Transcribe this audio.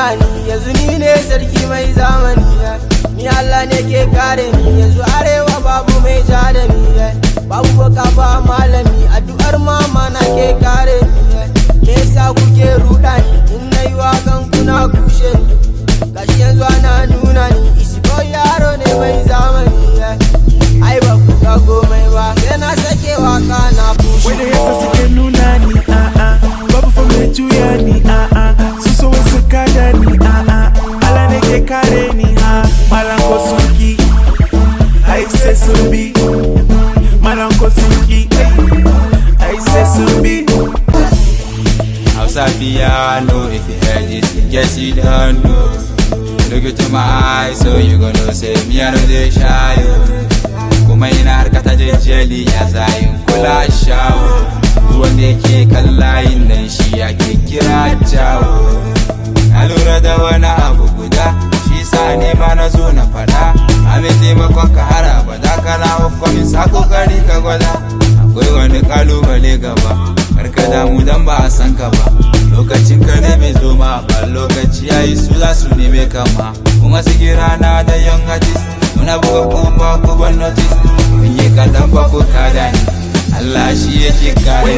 nuna ni, yanzu ni ne sarki mai zamani. Ni Allah ne ke kare ni, yanzu arewa babu mai ja da ni. Babu baka ba malami, addu'ar mama na ke kare ni. Me yasa kuke ruɗa ni, in nayi wakan kuna kushe ni. Gashi yanzu ana nuna ni, Isibo yaro ne mai zamani. Ai ba ku ga komai ba, sai na sake waka na bushe. Wanda yasa suke nuna ni, babu fa mai juya ni, su so wasu kada ni, Allah ne ke kare ni, malam ko sun ki, ai sai sun bi, malam ko sun ki, ai sai sun bi. Hausa piano, if you heard it, guess you don't know. Look into my eyes, so you gonna say me I know they shy. Kuma ina harkata jejjeli ya zayin kula shawo. Wanda yake kan layin nan shi ake kira jawo. Na lura da wani abu guda, shi sa ne ma na zo na fada. Amin taimakon ka har abada, kana hukumin sa kokari ka gwada. Akwai wani kalubale gaba, karka damu dan ba a san ka ba. Lokacin ka ne bai zo ma ba, lokaci yayi su za su neme kama. Kuma su kira na da young artist, muna buga kofa ko ban notice. Kun yi kadan ba ko kada ni, Allah shi yake kare.